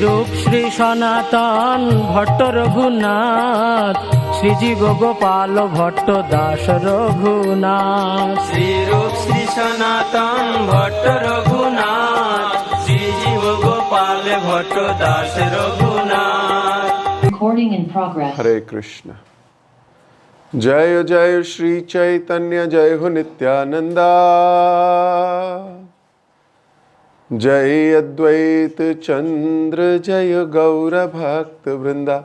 रूप श्री सनातन भट्ट रघुनाथ श्रीजीव गोपाल भट्ट दास रघुनाथ। श्री रूप श्री सनातन भट्ट रघुनाथ श्रीजीव गोपाल भट्ट दास Raghunath. Recording in progress. हरे कृष्ण। जय जय श्री चैतन्य जय हो नित्यानंदा। जय अद्वैत चंद्र जय गौर भक्त वृंदा।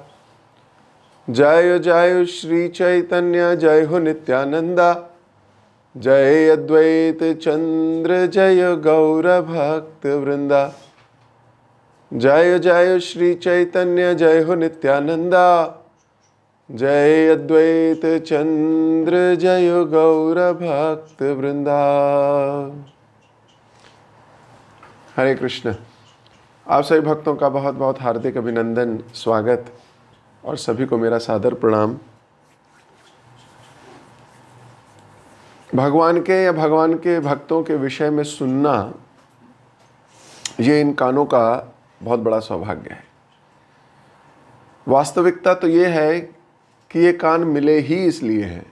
जय जय श्री चैतन्य जय हो नित्यानंदा। जय अद्वैत चंद्र जय गौर भक्त वृंदा। जय जय श्री चैतन्य जय हो नित्यानंदा। जय अद्वैत चंद्र जय गौर भक्त वृंदा। हरे कृष्ण। आप सभी भक्तों का बहुत बहुत हार्दिक अभिनंदन, स्वागत और सभी को मेरा सादर प्रणाम। भगवान के या भगवान के भक्तों के विषय में सुनना, ये इन कानों का बहुत बड़ा सौभाग्य है। वास्तविकता तो ये है कि ये कान मिले ही इसलिए हैं।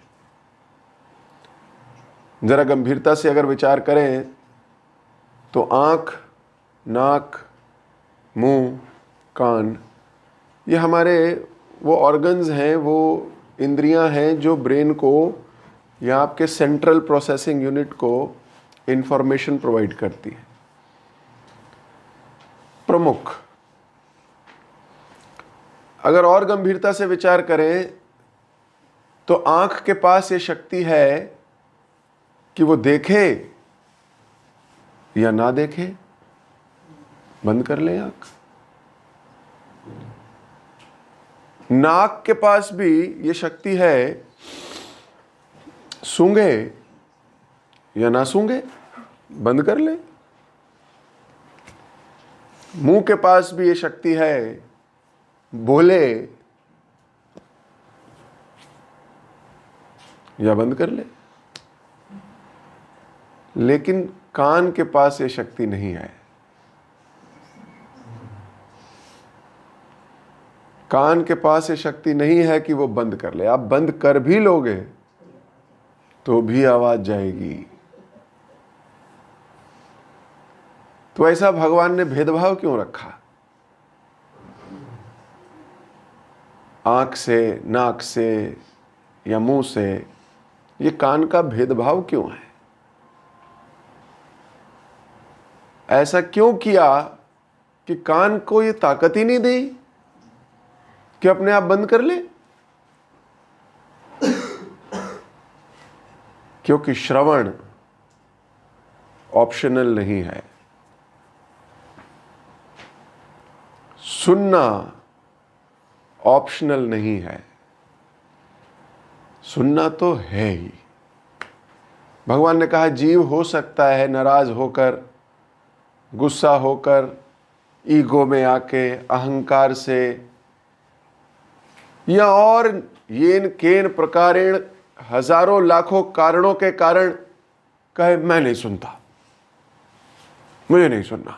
जरा गंभीरता से अगर विचार करें तो आँख, नाक, मुंह, कान, ये हमारे वो ऑर्गन्स हैं, वो इंद्रियां हैं जो ब्रेन को या आपके सेंट्रल प्रोसेसिंग यूनिट को इंफॉर्मेशन प्रोवाइड करती है। प्रमुख। अगर और गंभीरता से विचार करें तो आंख के पास ये शक्ति है कि वो देखे या ना देखे। बंद कर ले आंख। नाक के पास भी ये शक्ति है, सूंघे या ना सूंघे, बंद कर ले। मुंह के पास भी ये शक्ति है, बोले या बंद कर ले। लेकिन कान के पास ये शक्ति नहीं है। कान के पास ये शक्ति नहीं है कि वो बंद कर ले। आप बंद कर भी लोगे तो भी आवाज जाएगी। तो ऐसा भगवान ने भेदभाव क्यों रखा? आंख से, नाक से या मुंह से, ये कान का भेदभाव क्यों है? ऐसा क्यों किया कि कान को ये ताकत ही नहीं दी कि अपने आप बंद कर ले? क्योंकि श्रवण ऑप्शनल नहीं है, सुनना ऑप्शनल नहीं है, सुनना तो है ही। भगवान ने कहा जीव हो सकता है नाराज होकर, गुस्सा होकर, ईगो में आके, अहंकार से या और येन केन प्रकारेण हजारों लाखों कारणों के कारण कहे मैं नहीं सुनता, मुझे नहीं सुनना।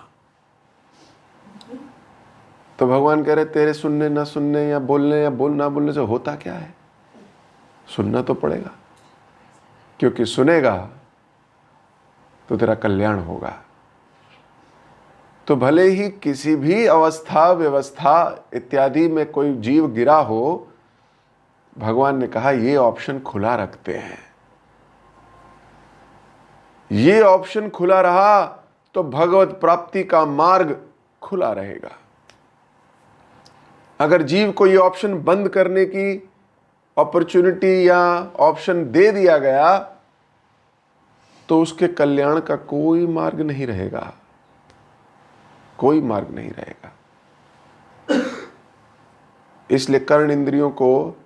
तो भगवान कह रहे तेरे सुनने ना सुनने या बोलने या ना बोलने से होता क्या है? सुनना तो पड़ेगा, क्योंकि सुनेगा तो तेरा कल्याण होगा। तो भले ही किसी भी अवस्था, व्यवस्था इत्यादि में कोई जीव गिरा हो, भगवान ने कहा ये ऑप्शन खुला रखते हैं। ये ऑप्शन खुला रहा तो भगवत प्राप्ति का मार्ग खुला रहेगा। अगर जीव को ये ऑप्शन बंद करने की अपॉर्चुनिटी या ऑप्शन दे दिया गया तो उसके कल्याण का कोई मार्ग नहीं रहेगा, कोई मार्ग नहीं रहेगा। इसलिए कर्ण इंद्रियों को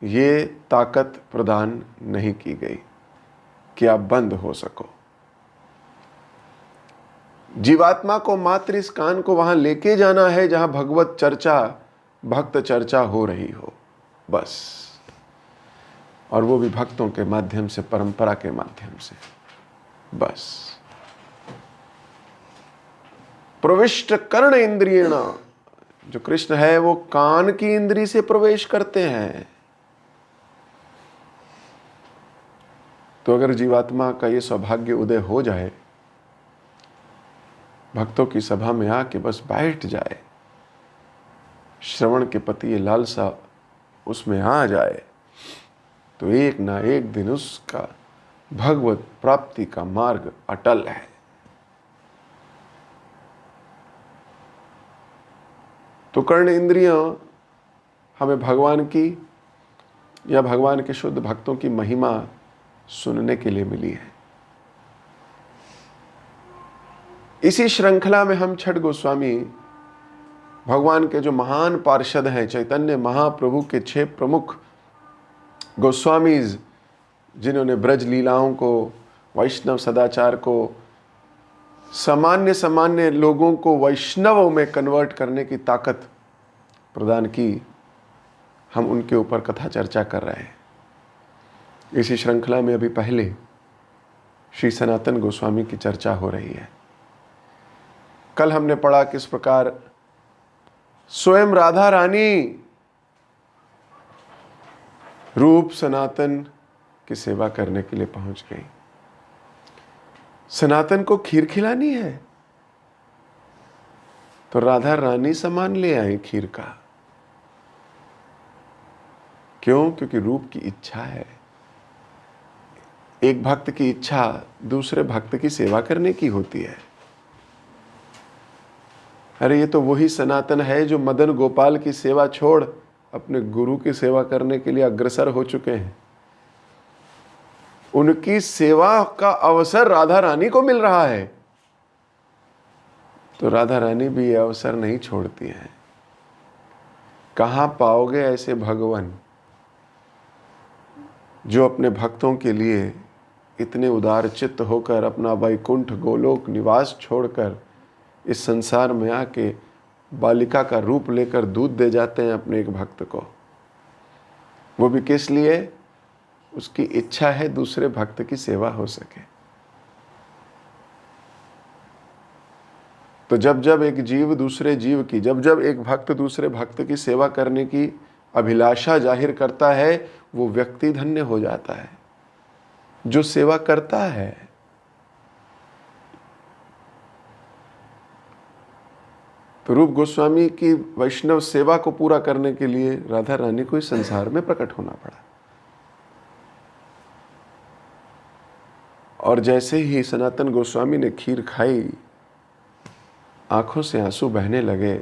ये ताकत प्रदान नहीं की गई कि आप बंद हो सको। जीवात्मा को मात्र इस कान को वहां लेके जाना है जहां भगवत चर्चा, भक्त चर्चा हो रही हो, बस। और वो भी भक्तों के माध्यम से, परंपरा के माध्यम से, बस। प्रविष्ट कर्ण इंद्रियेण जो कृष्ण है वो कान की इंद्री से प्रवेश करते हैं। तो अगर जीवात्मा का ये सौभाग्य उदय हो जाए, भक्तों की सभा में आके बस बैठ जाए, श्रवण के प्रति ये लालसा उसमें आ जाए, तो एक ना एक दिन उसका भगवत प्राप्ति का मार्ग अटल है। तो कर्ण इंद्रियां हमें भगवान की या भगवान के शुद्ध भक्तों की महिमा सुनने के लिए मिली है। इसी श्रृंखला में हम छठ गोस्वामी भगवान के जो महान पार्षद हैं, चैतन्य महाप्रभु के 6 प्रमुख गोस्वामीज, जिन्होंने ब्रज लीलाओं को, वैष्णव सदाचार को, सामान्य लोगों को वैष्णवों में कन्वर्ट करने की ताकत प्रदान की, हम उनके ऊपर कथा चर्चा कर रहे हैं। इसी श्रृंखला में अभी पहले श्री सनातन गोस्वामी की चर्चा हो रही है। कल हमने पढ़ा किस प्रकार स्वयं राधा रानी रूप सनातन की सेवा करने के लिए पहुंच गई। सनातन को खीर खिलानी है तो राधा रानी सामान ले आई खीर का। क्यों? क्योंकि रूप की इच्छा है। एक भक्त की इच्छा दूसरे भक्त की सेवा करने की होती है। अरे ये तो वही सनातन है जो मदन गोपाल की सेवा छोड़ अपने गुरु की सेवा करने के लिए अग्रसर हो चुके हैं। उनकी सेवा का अवसर राधा रानी को मिल रहा है, तो राधा रानी भी ये अवसर नहीं छोड़ती हैं। कहां पाओगे ऐसे भगवान जो अपने भक्तों के लिए इतने उदार चित्त होकर अपना वैकुंठ गोलोक निवास छोड़कर इस संसार में आके बालिका का रूप लेकर दूध दे जाते हैं अपने एक भक्त को। वो भी किस लिए? उसकी इच्छा है दूसरे भक्त की सेवा हो सके। तो जब जब एक जीव दूसरे जीव की, जब जब एक भक्त दूसरे भक्त की सेवा करने की अभिलाषा जाहिर करता है, वो व्यक्ति धन्य हो जाता है जो सेवा करता है। तो रूप गोस्वामी की वैष्णव सेवा को पूरा करने के लिए राधा रानी को इस संसार में प्रकट होना पड़ा। और जैसे ही सनातन गोस्वामी ने खीर खाई, आंखों से आंसू बहने लगे।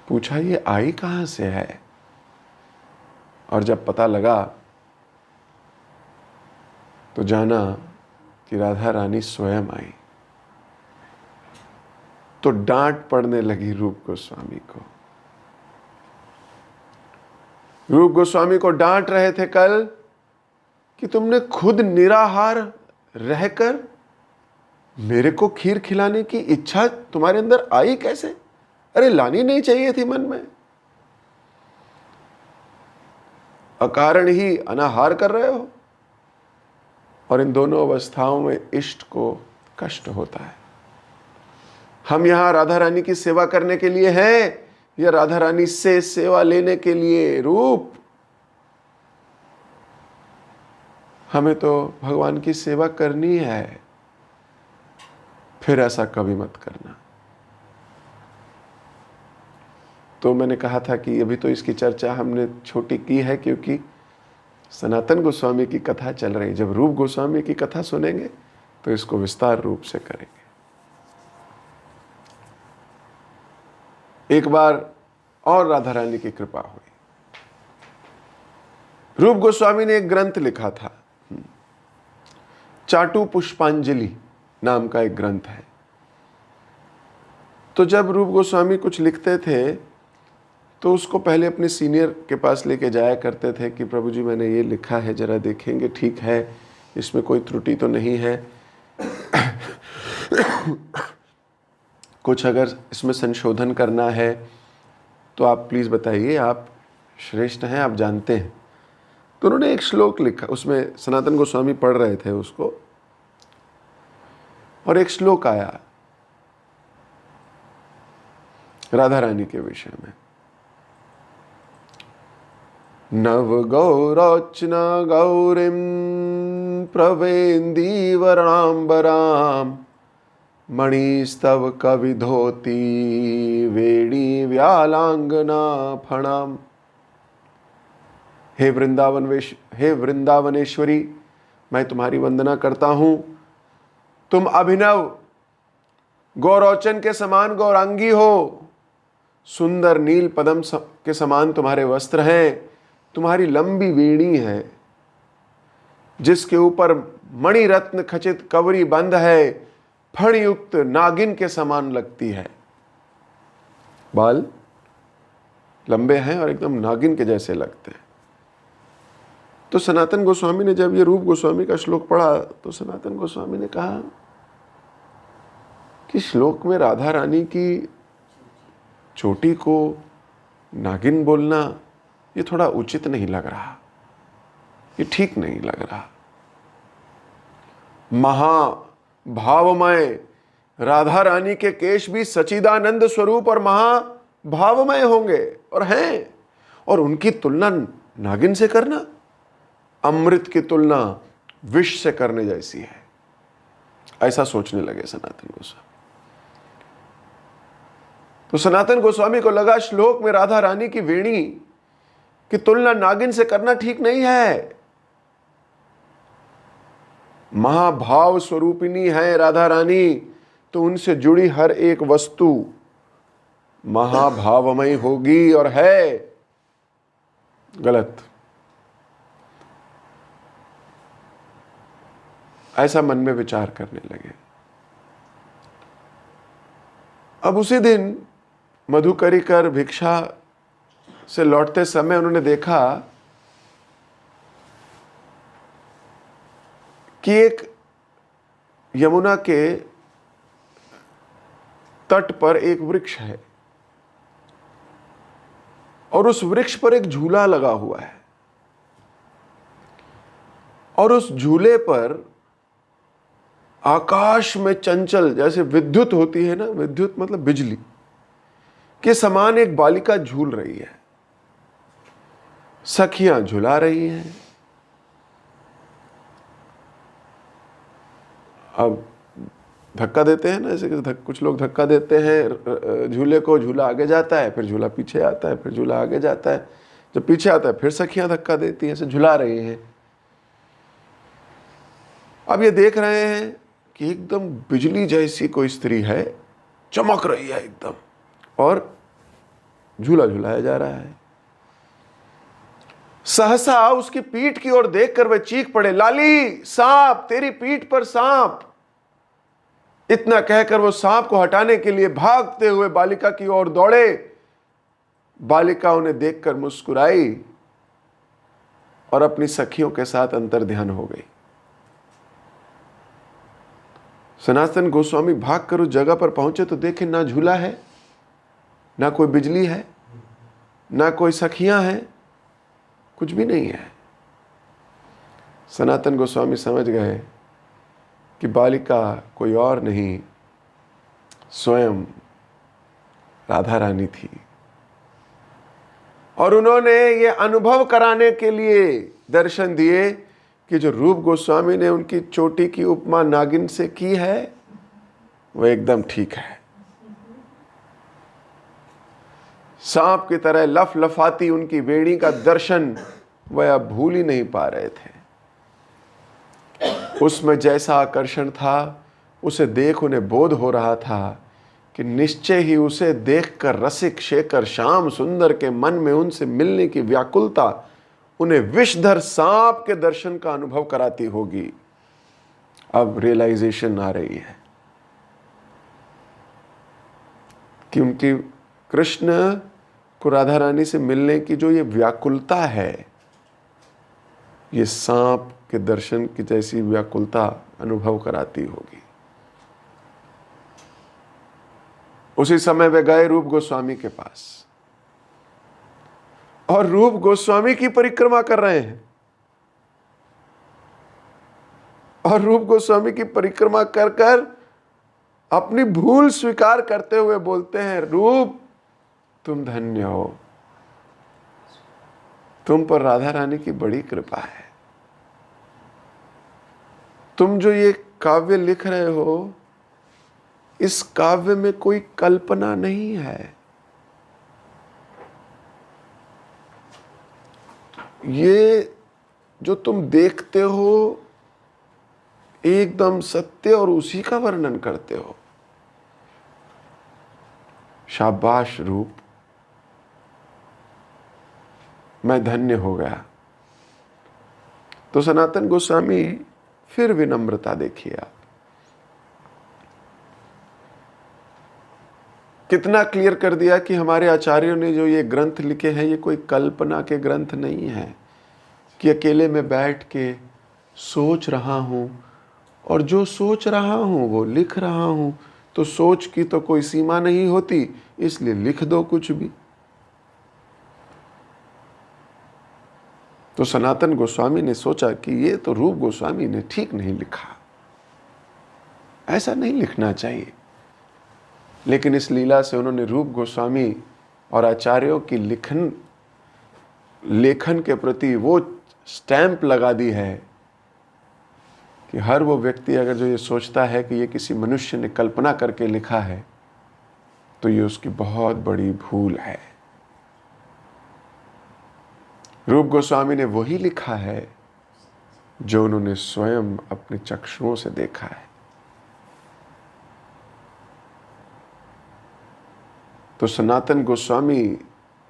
पूछा ये आई कहां से है? और जब पता लगा तो जाना कि राधा रानी स्वयं आई। तो डांट पड़ने लगी रूप गोस्वामी को। रूप गोस्वामी को डांट रहे थे कल कि तुमने खुद निराहार रहकर मेरे को खीर खिलाने की इच्छा तुम्हारे अंदर आई कैसे? अरे लानी नहीं चाहिए थी मन में। अकारण ही अनाहार कर रहे हो। और इन दोनों अवस्थाओं में इष्ट को कष्ट होता है। हम यहां राधा रानी की सेवा करने के लिए हैं या राधा रानी से सेवा लेने के लिए? रूप, हमें तो भगवान की सेवा करनी है। फिर ऐसा कभी मत करना। तो मैंने कहा था कि अभी तो इसकी चर्चा हमने छोटी की है क्योंकि सनातन गोस्वामी की कथा चल रही। जब रूप गोस्वामी की कथा सुनेंगे तो इसको विस्तार रूप से करेंगे। एक बार और राधा रानी की कृपा हुई। रूप गोस्वामी ने एक ग्रंथ लिखा था, चाटू पुष्पांजलि नाम का एक ग्रंथ है। तो जब रूप गोस्वामी कुछ लिखते थे तो उसको पहले अपने सीनियर के पास लेके जाया करते थे कि प्रभु जी मैंने ये लिखा है, जरा देखेंगे, ठीक है, इसमें कोई त्रुटि तो नहीं है, कुछ अगर इसमें संशोधन करना है तो आप प्लीज़ बताइए, आप श्रेष्ठ हैं, आप जानते हैं। तो उन्होंने एक श्लोक लिखा, उसमें सनातन गोस्वामी पढ़ रहे थे उसको, और एक श्लोक आया, राधा रानी के विषय में। नव गौरोचना गौरीम प्रवेन्दीवरणाम्बराम मणिस्तव कविधोती वेणी व्यालांगना फणाम। हे वृंदावनेश्वरी, मैं तुम्हारी वंदना करता हूं। तुम अभिनव गौरोचन के समान गौरांगी हो, सुंदर नील पद्म के समान तुम्हारे वस्त्र हैं, तुम्हारी लंबी वेणी है जिसके ऊपर मणि रत्न खचित कवरी बंद है, फणयुक्त नागिन के समान लगती है। बाल लंबे हैं और एकदम नागिन के जैसे लगते हैं। तो सनातन गोस्वामी ने जब ये रूप गोस्वामी का श्लोक पढ़ा तो सनातन गोस्वामी ने कहा कि श्लोक में राधा रानी की चोटी को नागिन बोलना ये थोड़ा उचित नहीं लग रहा, ये ठीक नहीं लग रहा। महाभावमय राधा रानी के केश भी सचिदानंद स्वरूप और महाभावमय होंगे और हैं, और उनकी तुलना नागिन से करना अमृत की तुलना विष से करने जैसी है, ऐसा सोचने लगे सनातन गोस्वामी। तो सनातन गोस्वामी को लगा श्लोक में राधा रानी की वेणी की तुलना नागिन से करना ठीक नहीं है। महाभाव स्वरूपिणी है राधा रानी, तो उनसे जुड़ी हर एक वस्तु महाभावमयी होगी, और है गलत, ऐसा मन में विचार करने लगे। अब उसी दिन मधुकरी कर भिक्षा से लौटते समय उन्होंने देखा कि एक यमुना के तट पर एक वृक्ष है और उस वृक्ष पर एक झूला लगा हुआ है, और उस झूले पर आकाश में चंचल, जैसे विद्युत होती है ना, विद्युत मतलब बिजली के समान एक बालिका झूल रही है। सखियां झुला रही हैं। अब धक्का देते हैं ना, ऐसे कुछ लोग धक्का देते हैं झूले को, झूला आगे जाता है, फिर झूला पीछे आता है, फिर झूला आगे जाता है, जब पीछे आता है फिर सखियां धक्का देती हैं, ऐसे झुला रही हैं। अब ये देख रहे हैं कि एकदम बिजली जैसी कोई स्त्री है, चमक रही है एकदम, और झूला झुलाया जा रहा है। सहसा उसकी पीठ की ओर देखकर वह चीख पड़े, लाली सांप, तेरी पीठ पर सांप। इतना कहकर वो सांप को हटाने के लिए भागते हुए बालिका की ओर दौड़े। बालिका उन्हें देखकर मुस्कुराई और अपनी सखियों के साथ अंतर्ध्यान हो गई। सनातन गोस्वामी भागकर उस जगह पर पहुंचे तो देखे ना झूला है, ना कोई बिजली है, ना कोई सखियां हैं, कुछ भी नहीं है। सनातन गोस्वामी समझ गए कि बालिका कोई और नहीं, स्वयं राधा रानी थी, और उन्होंने ये अनुभव कराने के लिए दर्शन दिए कि जो रूप गोस्वामी ने उनकी चोटी की उपमा नागिन से की है वह एकदम ठीक है। सांप की तरह लफलफाती उनकी वेणी का दर्शन वह अब भूल ही नहीं पा रहे थे। उसमें जैसा आकर्षण था उसे देख उन्हें बोध हो रहा था कि निश्चय ही उसे देखकर रसिक शेखर श्याम सुंदर के मन में उनसे मिलने की व्याकुलता उन्हें विषधर सांप के दर्शन का अनुभव कराती होगी। अब रियलाइजेशन आ रही है कि उनकी कृष्ण को राधा रानी से मिलने की जो ये व्याकुलता है, ये सांप के दर्शन की जैसी व्याकुलता अनुभव कराती होगी। उसी समय वे गए रूप गोस्वामी के पास और रूप गोस्वामी की परिक्रमा कर रहे हैं, और रूप गोस्वामी की परिक्रमा कर कर अपनी भूल स्वीकार करते हुए बोलते हैं, रूप तुम धन्य हो, तुम पर राधा रानी की बड़ी कृपा है। तुम जो ये काव्य लिख रहे हो, इस काव्य में कोई कल्पना नहीं है। ये जो तुम देखते हो एकदम सत्य और उसी का वर्णन करते हो। शाबाश रूप, मैं धन्य हो गया। तो सनातन गोस्वामी फिर विनम्रता देखिए आप, कितना क्लियर कर दिया कि हमारे आचार्यों ने जो ये ग्रंथ लिखे हैं ये कोई कल्पना के ग्रंथ नहीं है कि अकेले में बैठ के सोच रहा हूं और जो सोच रहा हूं वो लिख रहा हूं। तो सोच की तो कोई सीमा नहीं होती, इसलिए लिख दो कुछ भी। तो सनातन गोस्वामी ने सोचा कि ये तो रूप गोस्वामी ने ठीक नहीं लिखा, ऐसा नहीं लिखना चाहिए। लेकिन इस लीला से उन्होंने रूप गोस्वामी और आचार्यों की लेखन के प्रति वो स्टैंप लगा दी है कि हर वो व्यक्ति अगर जो ये सोचता है कि ये किसी मनुष्य ने कल्पना करके लिखा है तो ये उसकी बहुत बड़ी भूल है। रूप गोस्वामी ने वही लिखा है जो उन्होंने स्वयं अपने चक्षुओं से देखा है। तो सनातन गोस्वामी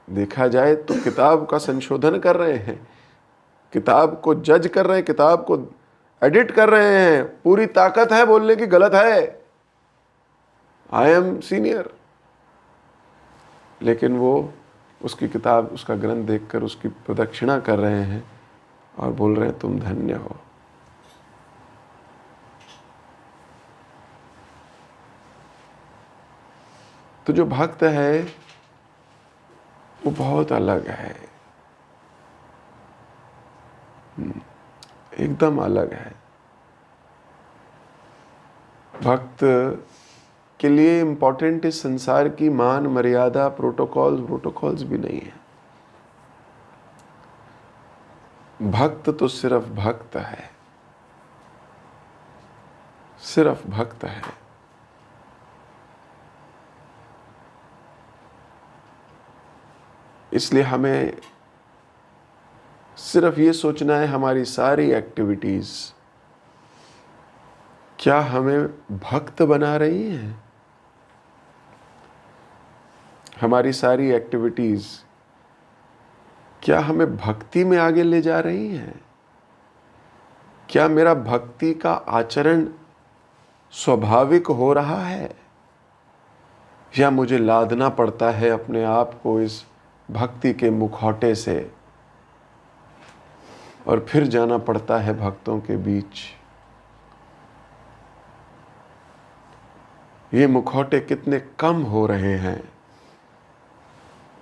देखा जाए तो किताब का संशोधन कर रहे हैं, किताब को जज कर रहे हैं, किताब को एडिट कर रहे हैं। पूरी ताकत है बोलने की गलत है, आई एम सीनियर, लेकिन वो उसकी किताब, उसका ग्रंथ देखकर उसकी प्रदक्षिणा कर रहे हैं और बोल रहे हैं तुम धन्य हो। तो जो भक्त है वो बहुत अलग है, एकदम अलग है। भक्त के लिए इंपॉर्टेंट इस संसार की मान मर्यादा प्रोटोकॉल्स भी नहीं है। भक्त तो सिर्फ भक्त है, सिर्फ भक्त है। इसलिए हमें सिर्फ ये सोचना है हमारी सारी एक्टिविटीज क्या हमें भक्त बना रही हैं। हमारी सारी एक्टिविटीज क्या हमें भक्ति में आगे ले जा रही हैं। क्या मेरा भक्ति का आचरण स्वाभाविक हो रहा है या मुझे लादना पड़ता है अपने आप को इस भक्ति के मुखौटे से और फिर जाना पड़ता है भक्तों के बीच। ये मुखौटे कितने कम हो रहे हैं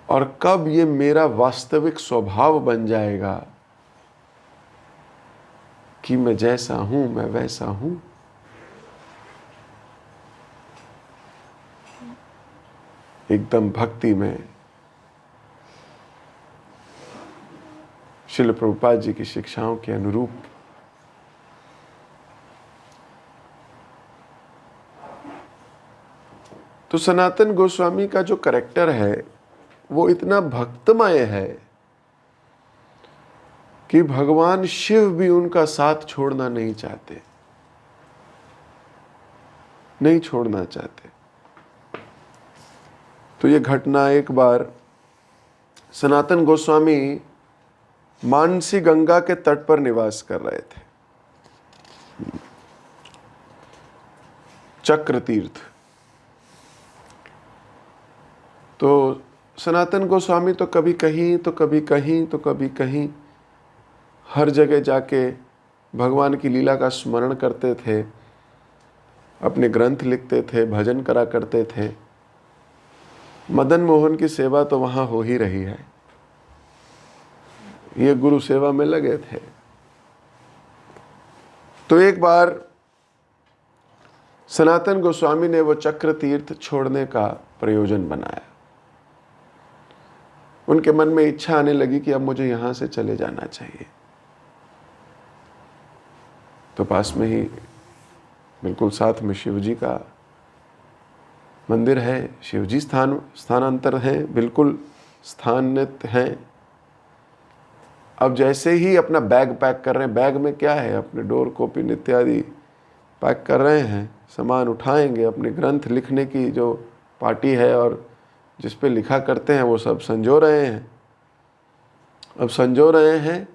और कब ये मेरा वास्तविक स्वभाव बन जाएगा कि मैं जैसा हूं मैं वैसा हूं। एकदम भक्ति में श्रील प्रभुपाद जी की शिक्षाओं के अनुरूप तो सनातन गोस्वामी का जो कैरेक्टर है वो इतना भक्तमय है कि भगवान शिव भी उनका साथ छोड़ना नहीं चाहते, नहीं छोड़ना चाहते। तो ये घटना, एक बार सनातन गोस्वामी मानसी गंगा के तट पर निवास कर रहे थे, चक्र तीर्थ। तो सनातन गोस्वामी तो कभी कहीं तो कभी कहीं तो कभी कहीं हर जगह जाके भगवान की लीला का स्मरण करते थे, अपने ग्रंथ लिखते थे, भजन करा करते थे। मदन मोहन की सेवा तो वहाँ हो ही रही है, ये गुरु सेवा में लगे थे। तो एक बार सनातन गोस्वामी ने वो चक्र तीर्थ छोड़ने का प्रयोजन बनाया उनके मन में इच्छा आने लगी कि अब मुझे यहां से चले जाना चाहिए। तो पास में ही बिल्कुल साथ में शिव जी का मंदिर है, शिव जी स्थानांतर हैं, बिल्कुल स्थानित हैं। अब जैसे ही अपना बैग पैक कर रहे हैं, बैग में क्या है, अपने डोर कॉपी इत्यादि पैक कर रहे हैं, सामान उठाएंगे, अपने ग्रंथ लिखने की जो पार्टी है और जिस पे लिखा करते हैं वो सब संजो रहे हैं। अब संजो रहे हैं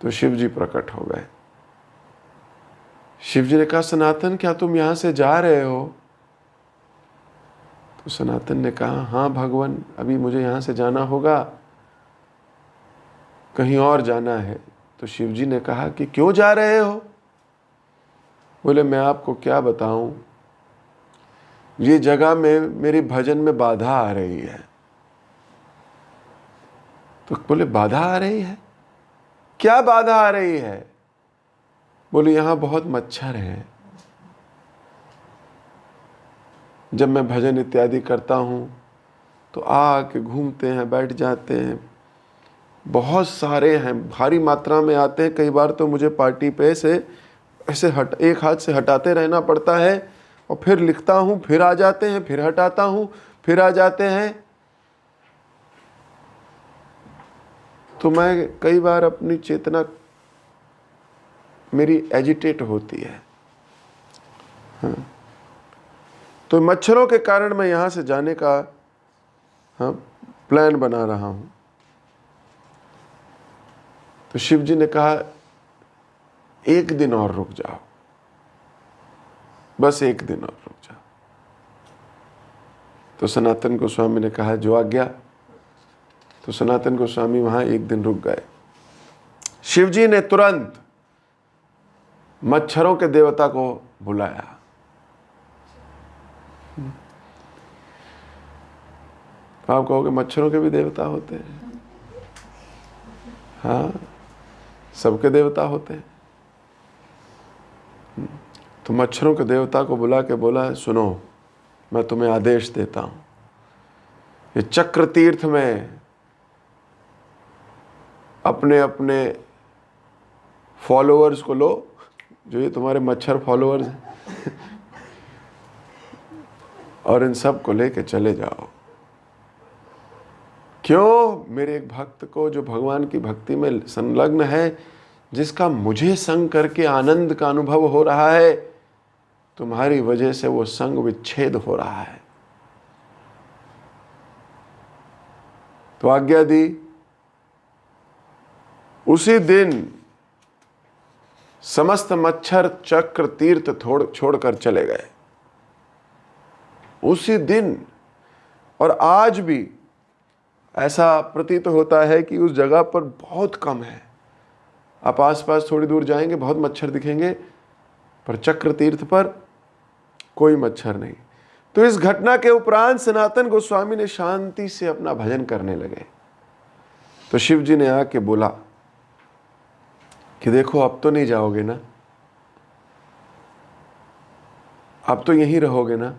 तो शिव जी प्रकट हो गए। शिव जी ने कहा, सनातन क्या तुम यहां से जा रहे हो? तो सनातन ने कहा, हाँ भगवान, अभी मुझे यहां से जाना होगा, कहीं और जाना है। तो शिव जी ने कहा कि क्यों जा रहे हो? बोले, मैं आपको क्या बताऊं, ये जगह में मेरी भजन में बाधा आ रही है। तो बोले, बाधा आ रही है? क्या बाधा आ रही है? बोले, यहां बहुत मच्छर हैं। जब मैं भजन इत्यादि करता हूं तो आके घूमते हैं, बैठ जाते हैं, बहुत सारे हैं, भारी मात्रा में आते हैं। कई बार तो मुझे पार्टी पे से ऐसे एक हाथ से हटाते रहना पड़ता है और फिर लिखता हूँ, फिर आ जाते हैं, फिर हटाता हूँ, फिर आ जाते हैं। तो मैं कई बार अपनी चेतना मेरी एजिटेट होती है। हाँ। तो मच्छरों के कारण मैं यहां से जाने का प्लान बना रहा हूं। तो शिव जी ने कहा, एक दिन और रुक जाओ, बस एक दिन और रुक जाओ। तो सनातन गोस्वामी ने कहा, जो आज्ञा। तो सनातन गोस्वामी वहां एक दिन रुक गए। शिव जी ने तुरंत मच्छरों के देवता को बुलाया। आप कहोगे मच्छरों के भी देवता होते हैं? हाँ, सबके देवता होते हैं। तो मच्छरों के देवता को बुला के बोला, सुनो, मैं तुम्हें आदेश देता हूं, ये चक्र तीर्थ में अपने अपने फॉलोअर्स को लो, जो ये तुम्हारे मच्छर फॉलोअर्स हैं, और इन सब को लेके चले जाओ। क्यों? मेरे एक भक्त को, जो भगवान की भक्ति में संलग्न है, जिसका मुझे संग करके आनंद का अनुभव हो रहा है, तुम्हारी वजह से वो संग विच्छेद हो रहा है। तो आज्ञा दी। उसी दिन समस्त मच्छर चक्र तीर्थ छोड़कर चले गए, उसी दिन। और आज भी ऐसा प्रतीत होता है कि उस जगह पर बहुत कम है। आप आसपास थोड़ी दूर जाएंगे, बहुत मच्छर दिखेंगे, पर चक्र तीर्थ पर कोई मच्छर नहीं। तो इस घटना के उपरांत सनातन गोस्वामी ने शांति से अपना भजन करने लगे। तो शिव जी ने आके बोला कि देखो, अब तो नहीं जाओगे ना, अब तो यहीं रहोगे ना,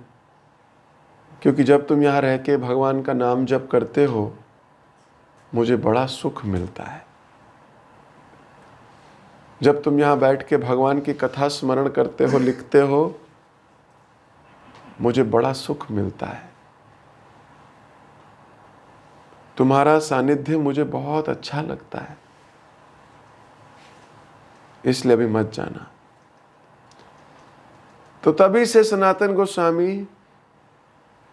क्योंकि जब तुम यहां रह के भगवान का नाम जप करते हो, मुझे बड़ा सुख मिलता है। जब तुम यहां बैठ के भगवान की कथा स्मरण करते हो, लिखते हो, मुझे बड़ा सुख मिलता है। तुम्हारा सानिध्य मुझे बहुत अच्छा लगता है, इसलिए अभी मत जाना। तो तभी से सनातन गोस्वामी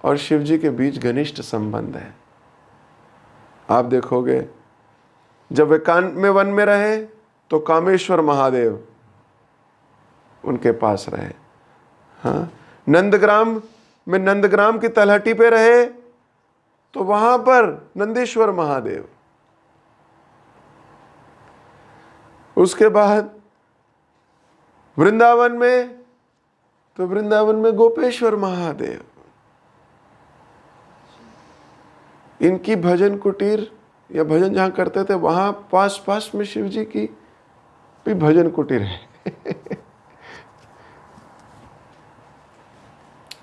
और शिव जी के बीच घनिष्ठ संबंध है। आप देखोगे, जब वे कान में वन में रहे तो कामेश्वर महादेव उनके पास रहे। हाँ, नंदग्राम में नंदग्राम की तलहटी पे रहे तो वहां पर नंदेश्वर महादेव। उसके बाद वृंदावन में, तो वृंदावन में गोपेश्वर महादेव। इनकी भजन कुटीर या भजन जहां करते थे, वहां पास पास में शिव जी की भी भजन कुटीर है।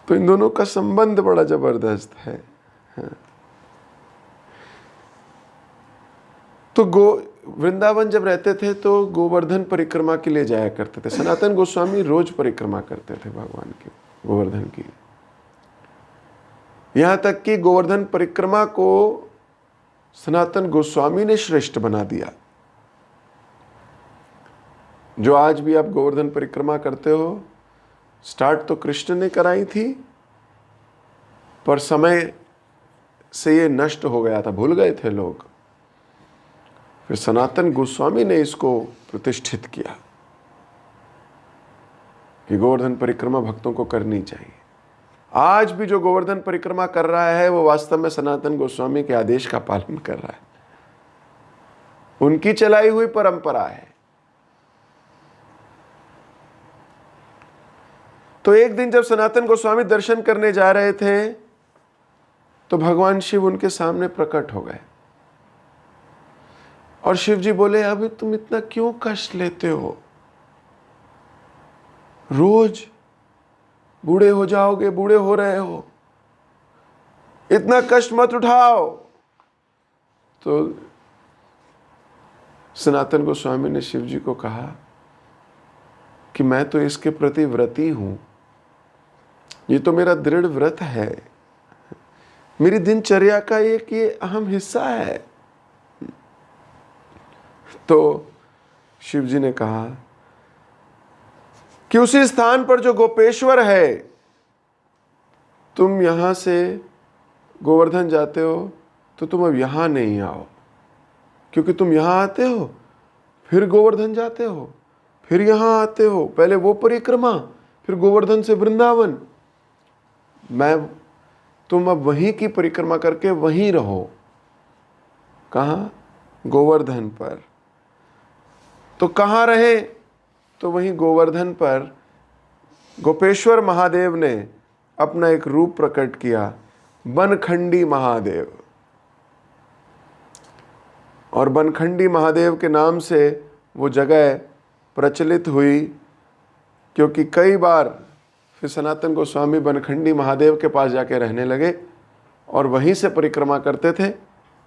तो इन दोनों का संबंध बड़ा जबरदस्त है। हाँ। तो वृंदावन जब रहते थे तो गोवर्धन परिक्रमा के लिए जाया करते थे। सनातन गोस्वामी रोज परिक्रमा करते थे भगवान की, गोवर्धन की। यहां तक कि गोवर्धन परिक्रमा को सनातन गोस्वामी ने श्रेष्ठ बना दिया। जो आज भी आप गोवर्धन परिक्रमा करते हो, स्टार्ट तो कृष्ण ने कराई थी, पर समय से ये नष्ट हो गया था, भूल गए थे लोग। फिर सनातन गोस्वामी ने इसको प्रतिष्ठित किया कि गोवर्धन परिक्रमा भक्तों को करनी चाहिए। आज भी जो गोवर्धन परिक्रमा कर रहा है वो वास्तव में सनातन गोस्वामी के आदेश का पालन कर रहा है, उनकी चलाई हुई परंपरा है। तो एक दिन जब सनातन गोस्वामी दर्शन करने जा रहे थे तो भगवान शिव उनके सामने प्रकट हो गए और शिव जी बोले, अभी तुम इतना क्यों कष्ट लेते हो? रोज बूढ़े हो जाओगे, बूढ़े हो रहे हो, इतना कष्ट मत उठाओ। तो सनातन गोस्वामी ने शिव जी को कहा कि मैं तो इसके प्रति व्रती हूं, ये तो मेरा दृढ़ व्रत है, मेरी दिनचर्या का एक ये अहम हिस्सा है। तो शिव जी ने कहा कि उसी स्थान पर जो गोपेश्वर है, तुम यहां से गोवर्धन जाते हो तो तुम अब यहां नहीं आओ, क्योंकि तुम यहां आते हो फिर गोवर्धन जाते हो, फिर यहां आते हो, पहले वो परिक्रमा, फिर गोवर्धन से वृंदावन। तुम अब वहीं की परिक्रमा करके वहीं रहो। कहां? गोवर्धन पर। तो कहां रहे? तो वहीं गोवर्धन पर गोपेश्वर महादेव ने अपना एक रूप प्रकट किया, बनखंडी महादेव। और बनखंडी महादेव के नाम से वो जगह प्रचलित हुई, क्योंकि कई बार फिर सनातन गोस्वामी बनखंडी महादेव के पास जाके रहने लगे और वहीं से परिक्रमा करते थे,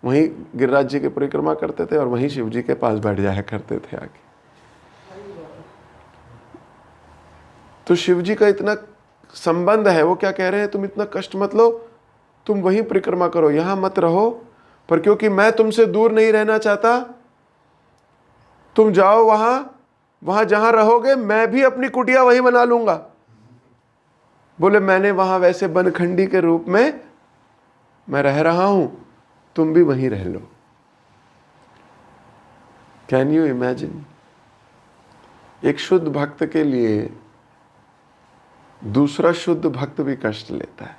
वहीं गिरिराज जी की परिक्रमा करते थे और वहीं शिव जी के पास बैठ जाया करते थे आके। तो शिव जी का इतना संबंध है, वो क्या कह रहे हैं, तुम इतना कष्ट मत लो, तुम वहीं परिक्रमा करो, यहां मत रहो। पर क्योंकि मैं तुमसे दूर नहीं रहना चाहता, तुम जाओ वहां जहां रहोगे, मैं भी अपनी कुटिया वहीं बना लूंगा। बोले, मैंने वहां वैसे बनखंडी के रूप में मैं रह रहा हूं, तुम भी वहीं रह लो। Can you imagine? एक शुद्ध भक्त के लिए दूसरा शुद्ध भक्त भी कष्ट लेता है।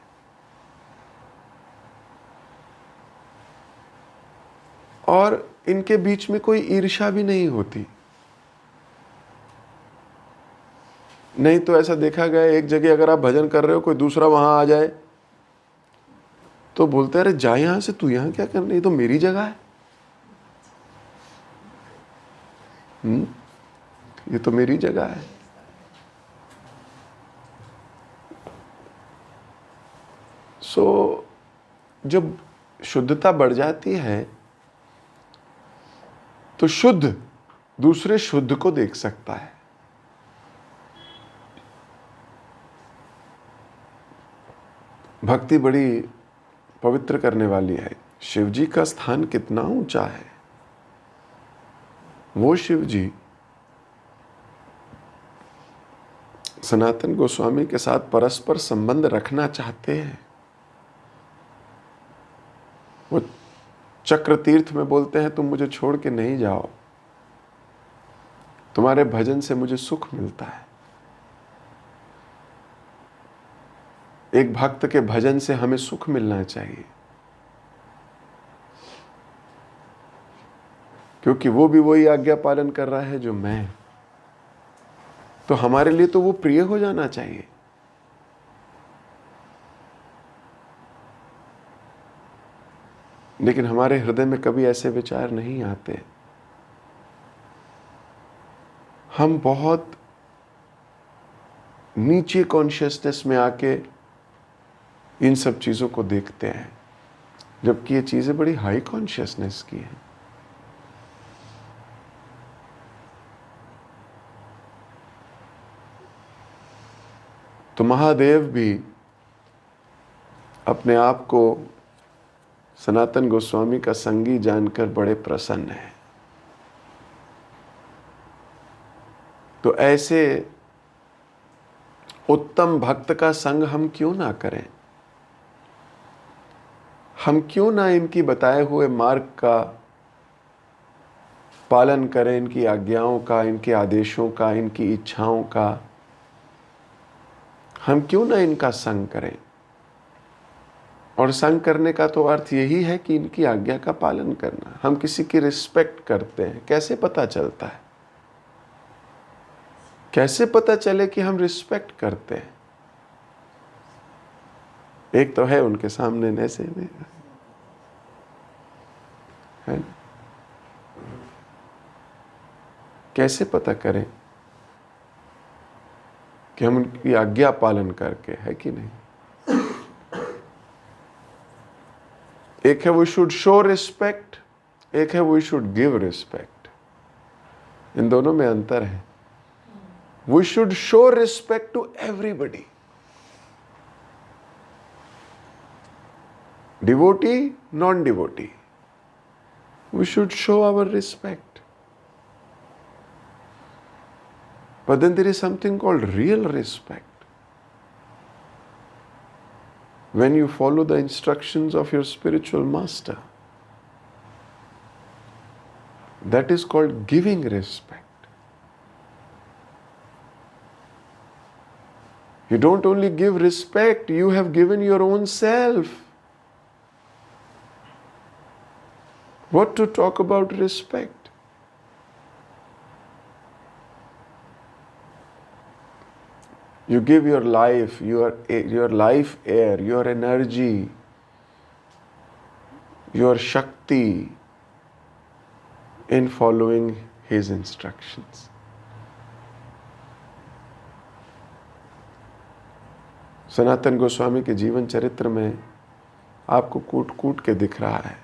और इनके बीच में कोई ईर्ष्या भी नहीं होती। नहीं तो ऐसा देखा गया, एक जगह अगर आप भजन कर रहे हो, कोई दूसरा वहां आ जाए तो बोलते हैं, अरे जा यहां से, तू यहां क्या कर रही है, तो मेरी जगह है। ये तो मेरी जगह है। जब शुद्धता बढ़ जाती है तो शुद्ध दूसरे शुद्ध को देख सकता है। भक्ति बड़ी पवित्र करने वाली है। शिव जी का स्थान कितना ऊंचा है। वो शिव जी सनातन गोस्वामी के साथ परस्पर संबंध रखना चाहते हैं। वो चक्र तीर्थ में बोलते हैं, तुम मुझे छोड़ के नहीं जाओ, तुम्हारे भजन से मुझे सुख मिलता है। एक भक्त के भजन से हमें सुख मिलना चाहिए, क्योंकि वो भी वही आज्ञा पालन कर रहा है जो मैं। तो हमारे लिए तो वो प्रिय हो जाना चाहिए। लेकिन हमारे हृदय में कभी ऐसे विचार नहीं आते। हम बहुत नीचे कॉन्शियसनेस में आके इन सब चीजों को देखते हैं, जबकि ये चीजें बड़ी हाई कॉन्शियसनेस की हैं। तो महादेव भी अपने आप को सनातन गोस्वामी का संगी जानकर बड़े प्रसन्न हैं। तो ऐसे उत्तम भक्त का संग हम क्यों ना करें? हम क्यों ना इनकी बताए हुए मार्ग का पालन करें, इनकी आज्ञाओं का, इनके आदेशों का, इनकी इच्छाओं का? हम क्यों ना इनका संग करें? और संग करने का तो अर्थ यही है कि इनकी आज्ञा का पालन करना। हम किसी की रिस्पेक्ट करते हैं, कैसे पता चलता है? कैसे पता चले कि हम रिस्पेक्ट करते हैं? एक तो है उनके सामने ऐसे में, है ना? कैसे पता करें कि हम उनकी आज्ञा पालन करके, है कि नहीं? एक है वी शुड शो रिस्पेक्ट, एक है वी शुड गिव रिस्पेक्ट। इन दोनों में अंतर है। We should show respect to everybody, devotee, non devotee. We should show our respect. But then there is something called real respect. When you follow the instructions of your spiritual master, that is called giving respect. You don't only give respect, you have given your own self. What to talk about respect? You give your life, your life air, your energy, your Shakti in following his instructions. Sanatan Goswami के जीवन चरित्र में आपको कूट कूट के दिख रहा है,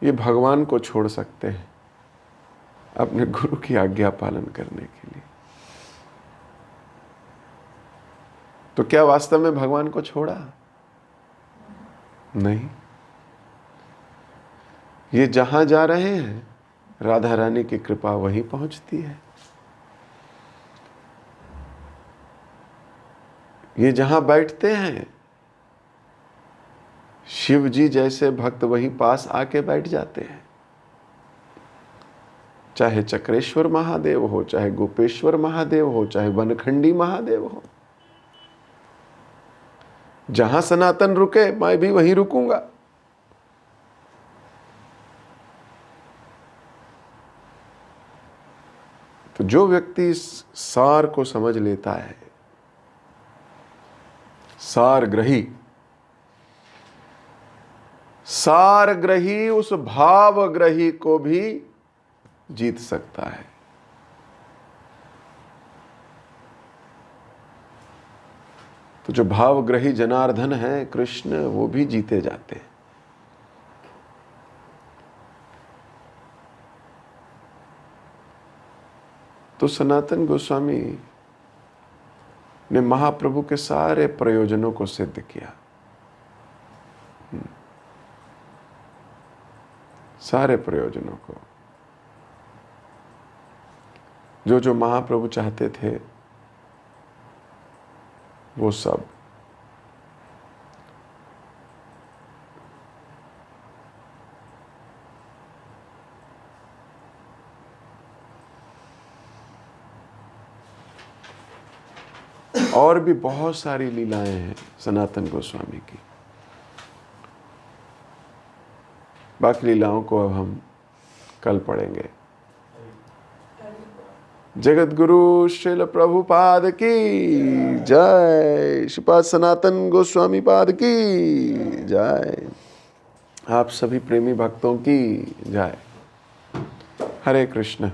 ये भगवान को छोड़ सकते हैं अपने गुरु की आज्ञा पालन करने के लिए। तो क्या वास्तव में भगवान को छोड़ा? नहीं। ये जहां जा रहे हैं, राधा रानी की कृपा वहीं पहुंचती है। ये जहां बैठते हैं, शिव जी जैसे भक्त वहीं पास आके बैठ जाते हैं। चाहे चक्रेश्वर महादेव हो, चाहे गोपेश्वर महादेव हो, चाहे वनखंडी महादेव हो, जहां सनातन रुके मैं भी वहीं रुकूंगा। तो जो व्यक्ति इस सार को समझ लेता है, सारग्रही उस भावग्रही को भी जीत सकता है। तो जो भावग्रही जनार्दन है कृष्ण, वो भी जीते जाते हैं। तो सनातन गोस्वामी ने महाप्रभु के सारे प्रयोजनों को सिद्ध किया। सारे प्रयोजनों को, जो जो महाप्रभु चाहते थे वो सब। और भी बहुत सारी लीलाएं हैं सनातन गोस्वामी की। बाकी लीलाओं को अब हम कल पढ़ेंगे। जगत गुरु श्रील प्रभुपाद की जय, श्रीपाद सनातन गोस्वामी पाद की जय, आप सभी प्रेमी भक्तों की जय। हरे कृष्ण।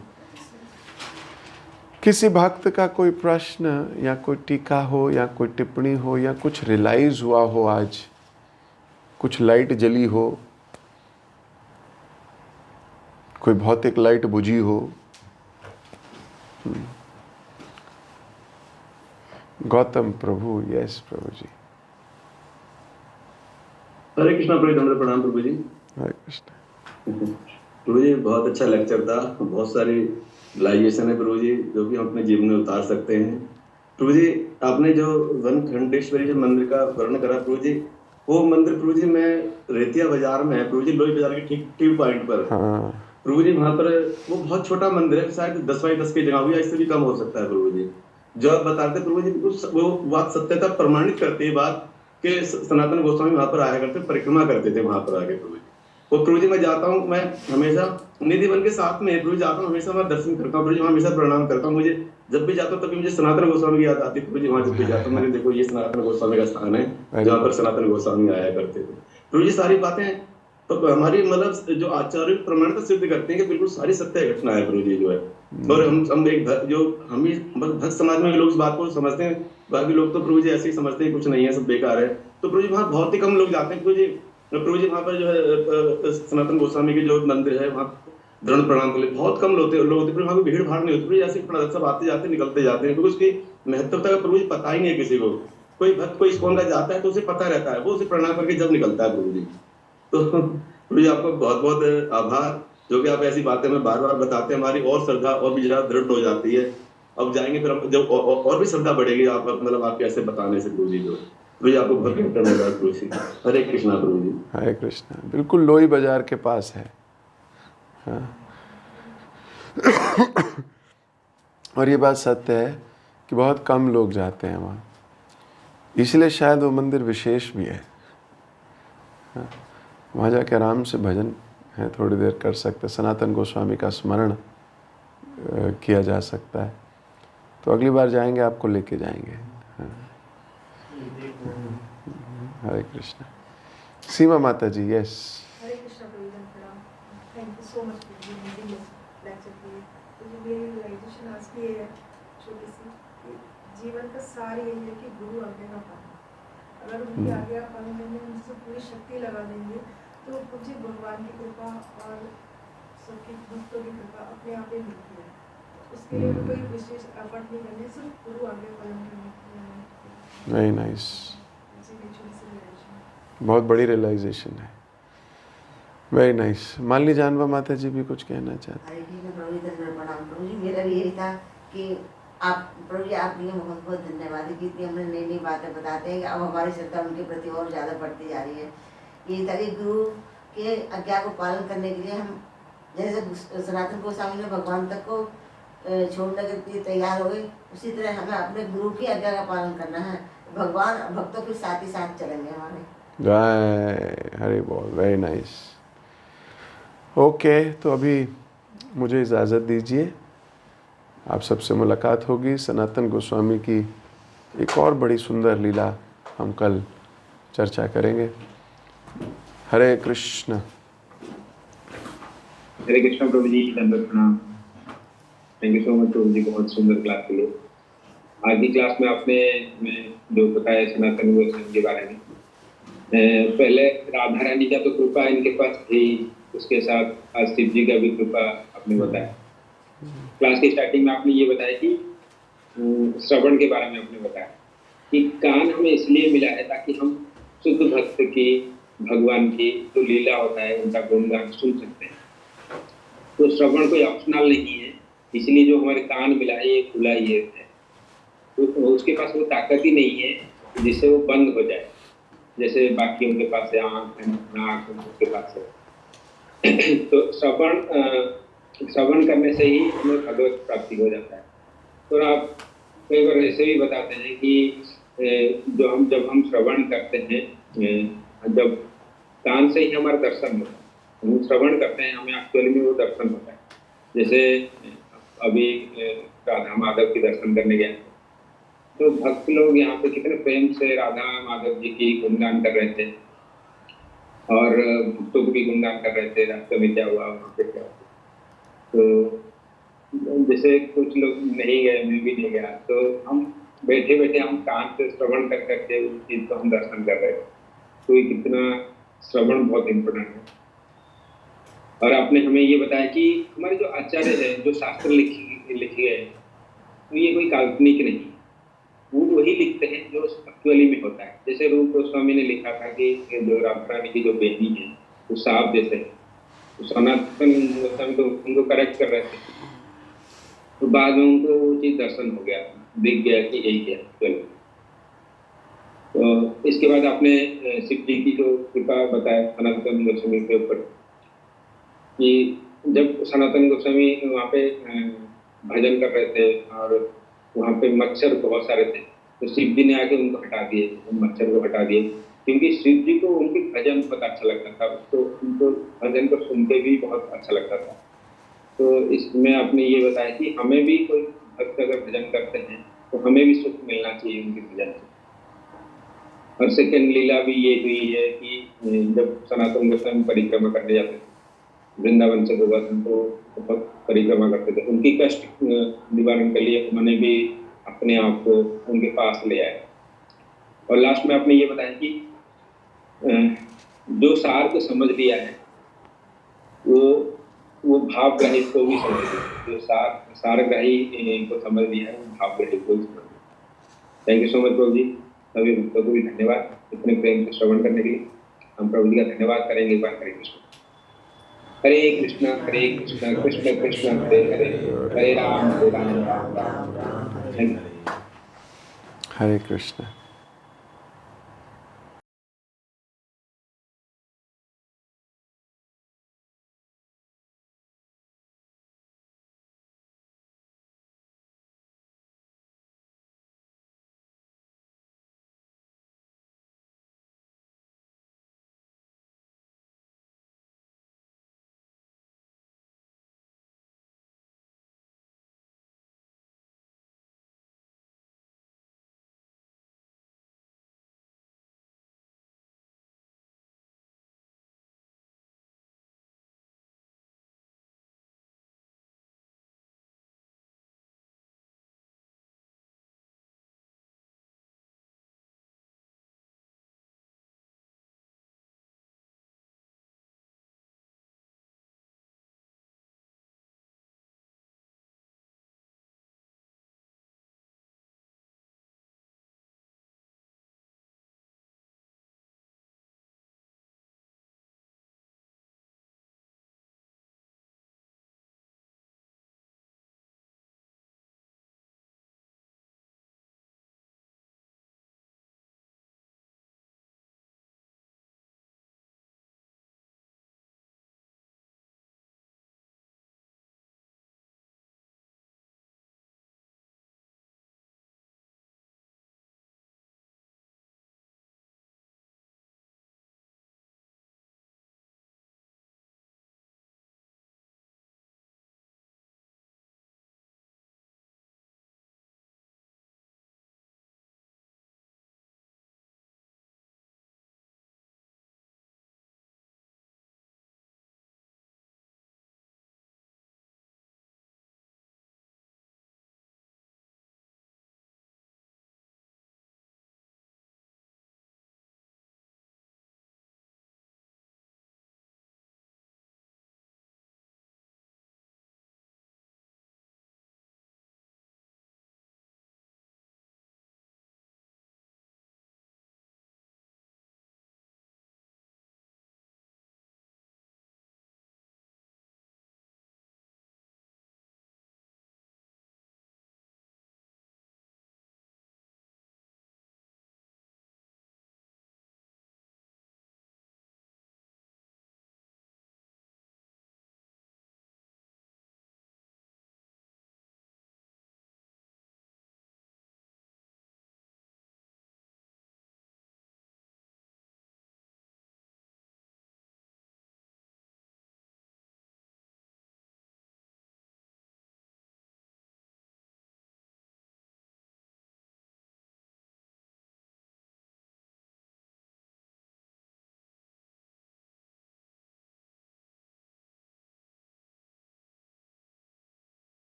किसी भक्त का कोई प्रश्न या कोई टीका हो या कोई टिप्पणी हो या कुछ रियलाइज हुआ हो, आज कुछ लाइट जली हो, कोई भौतिक लाइट बुझी हो, गौतम प्रभु, यस प्रभु जी। हरे कृष्णा प्रभु, दंड प्रणाम प्रभु जी। हरे कृष्ण। प्रभु जी बहुत अच्छा लेक्चर था, बहुत सारी रियलाइजेशन है प्रभु जी जो कि हम अपने जीवन में उतार सकते हैं। प्रभु जी आपने जो वन खंडेश्वरी जो मंदिर का वर्णन करा प्रभु जी, वो मंदिर प्रभु जी में रेतिया बाजार में है प्रभु जी, लोही बाजार के ठीक टी पॉइंट पर। हाँ प्रभु जी वहां पर वो बहुत छोटा मंदिर है, शायद 10x10 की जगह हुई है, इससे भी कम हो सकता है प्रभु जी। जो आप बताते प्रभु जी वो बात सत्यता प्रमाणित करती है बात कि सनातन गोस्वामी वहां पर आया करते, परिक्रमा करते थे वहां पर आके प्रभु जी। और प्रभु जी मैं जाता हूँ, मैं हमेशा निधि वन के साथ में प्रभु जी जाता हूँ, हमेशा मैं दर्शन करता हूँ प्रभु जी, वहाँ हमेशा प्रणाम करता हूँ। मुझे जब भी जाता हूँ तभी मुझे सनातन गोस्वामी की याद आती है प्रभु जी। वहाँ जब भी जाता हूँ मैंने देखो ये सनातन गोस्वामी का स्थान है जहाँ पर सनातन गोस्वामी आया करते थे प्रभु जी। सारी बातें तो हमारी मतलब जो आचार्य प्रमाणित सिद्ध करते हैं कि बिल्कुल सारी सत्य घटना है प्रभु जी जो है। और हम एक जो हम ही भक्त समाज में लोग इस बात को समझते हैं, बाकी लोग तो प्रभु जी ऐसे ही समझते हैं कुछ नहीं है सब बेकार है। तो प्रभु जी वहाँ बहुत ही कम लोग जाते हैं प्रभु जी। प्रभु जी वहाँ पर जो है सनातन गोस्वामी के जो मंदिर है वहाँ दृढ़ प्रणाम के लिए बहुत कम लोग होते, वहाँ भीड़ भाड़ नहीं होती, ऐसे सब आते जाते निकलते जाते हैं क्योंकि उसकी महत्वता का प्रभु जी पता ही नहीं है किसी को। कोई भक्त कोई इस्कॉन का जाता है तो उसे पता रहता है, वो उसे प्रणाम करके जब निकलता है प्रभु जी। तो प्रभु जी आपको बहुत बहुत आभार जो कि आप ऐसी बातें में बार बार बताते हैं, हमारी और श्रद्धा और भी ज्यादा दृढ़ हो जाती है। अब जाएंगे फिर हम जब और भी श्रद्धा बढ़ेगी आप मतलब आप कैसे बताने से प्रभु जी। जो प्रभु जी आपको बहुत धन्यवाद प्रभु जी। हरे कृष्णा प्रभु जी। हरे कृष्णा। बिल्कुल लोही बाजार के पास है। हाँ। और ये बात सत्य है कि बहुत कम लोग जाते हैं वहाँ, इसलिए शायद वो मंदिर विशेष भी है। हाँ। वहाँ जाके आराम से भजन है थोड़ी देर कर सकते, सनातन गोस्वामी का स्मरण किया जा सकता है। तो अगली बार जाएंगे आपको लेके जाएंगे। हाँ। हरे कृष्णा। सीमा माता जी, यस। हरे कृष्णा प्रभु जी, प्रणाम। थैंक यू सो मच प्रभु जी मुझे ये लेक्चर के लिए। तो जो मेरी रियलाइजेशन आज की है छोटी सी कि जीवन का सार यही है कि गुरु आज्ञा का पालन। अगर उनकी आज्ञा का पालन करने में उनसे पूरी शक्ति लगा देंगे तो मुझे भगवान की कृपा और सबकी भक्तों की कृपा अपने आप ही मिलती है। उसके लिए कोई विशेष एफर्ट नहीं करने, सिर्फ गुरु आज्ञा पालन करने। Very nice. बहुत बड़ी रियलाइजेशन है। Very nice. मालिनी जानवा माता जी भी कुछ कहना चाहते हैं। हरे कृष्ण प्रभु जी, धन्यवाद प्रणाम प्रभु जी। मेरा भी यही था कि आप प्रभु जी आपने बहुत बहुत धन्यवाद कि इतनी हमने नई नई बातें बताते हैं कि अब हमारी श्रद्धा उनके प्रति और ज़्यादा बढ़ती जा रही है। ये था कि गुरु के आज्ञा को पालन करने के लिए हम जैसे सनातन गोस्वामी ने भगवान तक को छोड़ने के लिए तैयार हो गए, उसी तरह हमें अपने गुरु की आज्ञा का पालन करना है। भगवान भक्तों के साथ ही साथ चलेंगे हमारे। जय हरि बोल। Very nice. ओके, तो अभी मुझे इजाज़त दीजिए। आप सबसे मुलाकात होगी। सनातन गोस्वामी की एक और बड़ी सुंदर लीला हम कल चर्चा करेंगे। हरे कृष्ण। हरे कृष्ण प्रभु जी, दंडवत प्रणाम। थैंक यू सो मच प्रभु जी, बहुत सुंदर क्लास के लिए। आज की क्लास में आपने जो बताया सनातन गोस्वामी के बारे में, पहले राधा रानी का तो कृपा इनके पास थी, उसके साथ आज शिव जी का भी कृपा आपने बताया। क्लास की स्टार्टिंग में आपने ये बताया कि श्रवण के बारे में आपने बताया कि कान हमें इसलिए मिला है ताकि हम शुद्ध भक्त की, भगवान की जो लीला होता है उनका गुणगान सुन सकते हैं। तो श्रवण कोई ऑप्शनल नहीं है, इसलिए जो हमारे कान मिला है ये खुला ही है। तो उसके पास वो ताकत ही नहीं है जिससे वो बंद हो जाए, जैसे बाकी उनके पास है आँख है, नाक उनके पास है। तो श्रवण करने से ही हमें भगवत प्राप्ति हो जाता है। तो आप कई बार ऐसे भी बताते हैं कि जब हम श्रवण करते हैं, जब कान से ही हमारा दर्शन होता है, हम श्रवण करते हैं, हमें एक्चुअली में वो दर्शन होता है। जैसे अभी राधा माधव की दर्शन करने गए तो भक्त लोग यहाँ पे कितने प्रेम से राधा माधव जी की गुणगान कर रहे थे और भक्तों को भी गुणगान कर रहे थे। रास्ते में क्या हुआ, वहाँ पे क्या हुआ। तो जैसे कुछ लोग नहीं गए, मैं भी नहीं गया, तो हम बैठे बैठे हम कान से श्रवण कर करके उस चीज को हम दर्शन कर रहे थे। तो ये कितना श्रवण बहुत इम्पोर्टेंट है। और आपने हमें ये बताया कि हमारे जो आचार्य हैं, जो शास्त्र लिखे गए, तो ये कोई काल्पनिक नहीं, वो वही लिखते हैं जो एक्चुअली में होता है। जैसे रूप गोस्वामी ने लिखा था कि जो राधा रानी की जो बेटी है वो सांप जैसे है, तो सनातन गोस्वामी तो उनको करेक्ट कर रहे थे, तो बाद में उनको वो चीज दर्शन हो गया, दिख गया कि यही है एक्चुअली। तो इसके बाद आपने शिव जी की जो कृपा बताया सनातन गोस्वामी के ऊपर, कि जब सनातन गोस्वामी वहाँ पे भजन कर रहे थे और वहाँ पे मच्छर बहुत सारे थे, तो शिव जी ने आके उनको हटा दिए, उन मच्छर को हटा दिए, क्योंकि शिव जी को उनके भजन बहुत अच्छा लगता था, उसको उनको भजन को सुनते भी बहुत अच्छा लगता था। तो इसमें आपने ये बताया कि हमें भी कोई भक्त अगर भजन करते हैं तो हमें भी सुख मिलना चाहिए उनके भजन से। और सेकंड लीला भी ये हुई है कि जब सनातन गोस्वामी परिक्रमा करने जाते थे वृंदावन से गोवर्धन, तो बहुत परिक्रमा करते थे, उनकी कष्ट निवारण के लिए उन्होंने भी अपने आप को उनके पास ले आए। और लास्ट में आपने ये बताया कि जो सार को समझ लिया है वो भावग्राही को भी समझ लिया, जो सारग्राही को समझ लिया है वो भावग्राही को भी समझ लिया। थैंक यू सो मच प्रभु जी, सभी भक्तों को भी धन्यवाद इतने प्रेम से श्रवण करने के लिए। हम प्रभु जी का धन्यवाद करेंगे एक बार। हरे कृष्ण कृष्ण कृष्ण कृष्ण हरे हरे, हरे राम राम राम राम। Thank you. हरे कृष्ण।